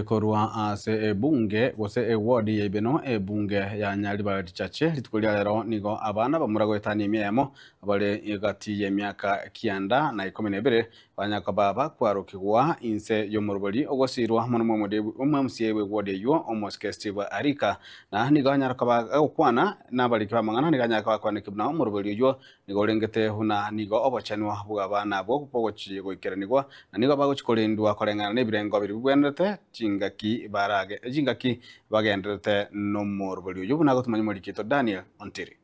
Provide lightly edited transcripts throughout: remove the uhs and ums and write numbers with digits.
Korwa ase ebunge gose ewodi ibeno ebunge ya Nyaribari Chache litukulia lero nigo abana bamura gwetania emiemo abale igati ya miaka 9 na 12 banyaka baba kwarukigwa inse yomurubori ogosirwa muno umwe musiewe wodi eyo omoske Steve Arika na nigo anyaraka bagukwana nabali kibamangana nigo anyaraka bakwana kibna omurubori eyo nigo rengete huna nigo obochanwa bwa abana bwo kupogochi goikeranigwa na nigo bagochikorendwa korengana nebirengo biri bwendete jingaki bagendete nomurubori uyu bunago tumanyi murikito Daniel Ontiri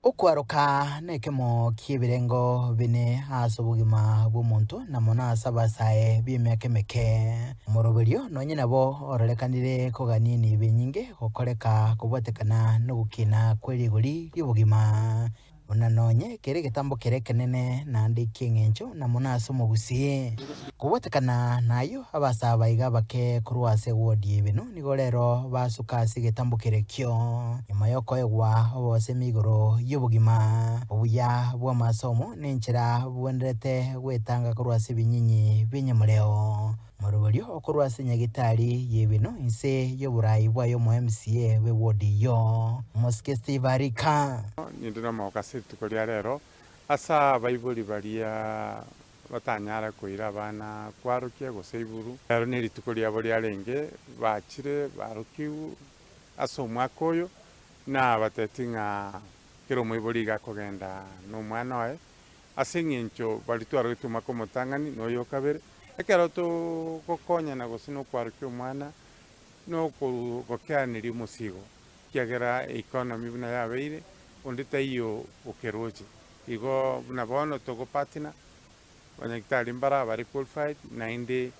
ukwaruka nekemo kiebirengo bine ase obogima bw'omonto namona ase abasae b'emiaka emeke omurubori nonye nabo ororekanire koganini benyinge gokoreka kobwatekana nogukina kwerigori ry'obogima ona nonye kere getambo kere kenene nande kieng'encho namona ase omogusi kobwatekana nayo abasa baiga bake korwa ase wodi ebino nigo rero basuka ase getambo kere kio nyuma yokoegwa obose migoro y'obogima obuya bw'amasomo nenchera bwenderete gwetanga korwa ase binyinyi b'enyamureo morobori okorwa ase nyagitari yebino inse y'oburayi bwayo mo MCA we wodi yo Moske Steve Arika nindira mokase tukoria rero asa baibuli baria batanyara koira abana kwarukia gose iburu rero niri tukoria bori arenge bachire barukiu asa omwaka oyo na batetinga kero moibori gakogenda n'omwana oye ase eng'encho bari twarogete omwaka omotang'ani noyo kabere ekero togokonya gose nokwarukia omwana nogokeaneri omosigo kiagera economy buna yabeire onde taiyo okeroche igo buna bono togopatina banyagitari mbara bari qualified nainde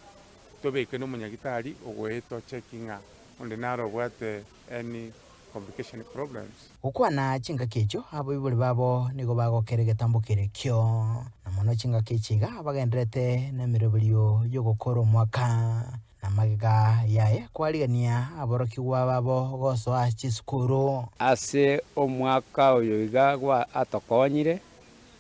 tobeke n'omunyagitari ogweto checkinga onde naro bwate any complication problems ukwana chinga kecho abo ibuli babo nigo bagokere getambo kere kio namono chinga kechiga bagenderete nemirobilio yogokora omwaka namaga yaye kwarigania aborokiwa babo gosoa chisukuru ase omwaka oyo iga gwa atokonyire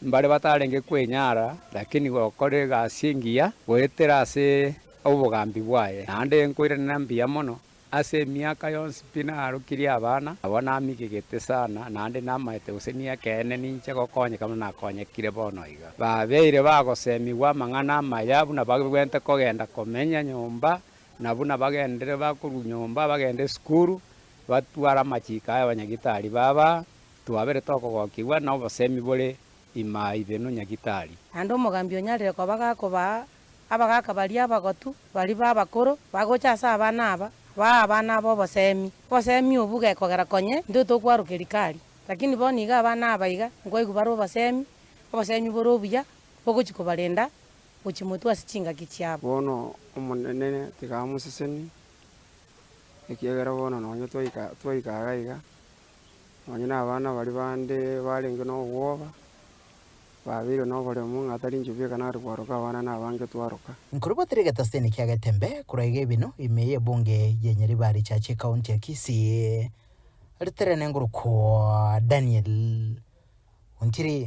mbare batarenge kwenyara lakini gokore egasi engiya goetera ase obogambi bwaye nande nkoirana mbia mono ase emiaka yonsi pina arukirie abana abo namigegete sana nande namaete gose niakene ninche gokonyeka muna nakonyekire bono iga babeire bagosemiwa amang'ana amaya buna bagwente kogenda komenya nyomba na buna bagendere bakuru nyomba bagende skuru batwara amachika abanyagitari baba twabere tokogokiwa na obosemi bore ima ibeno nyagitari ando omogambi onyarire koba gakoba abagaka bari abagotu bari babakoro bagocha ase abana aba abana abo bosemi obu gekogera konye ndo tokwarukeri kari lakini bono iga abana aba iga ngoigu bari obosemi bore obuya bogochi kobarenda gochi motu ase chingaki chiabo bono omonene tiga museseni ekiagera bono nonye twaikaga iga nonye na abana bari bande barenge nobwoba babire noboremu ng'atari nchubia kana ari kwaruka abana nabange twaruka nkuruboterega steni kiagetembe kuraiga ebino imeye bunge ya Nyaribari Chache kaunti ya Kisii riterene nguruko Daniel Ontiri.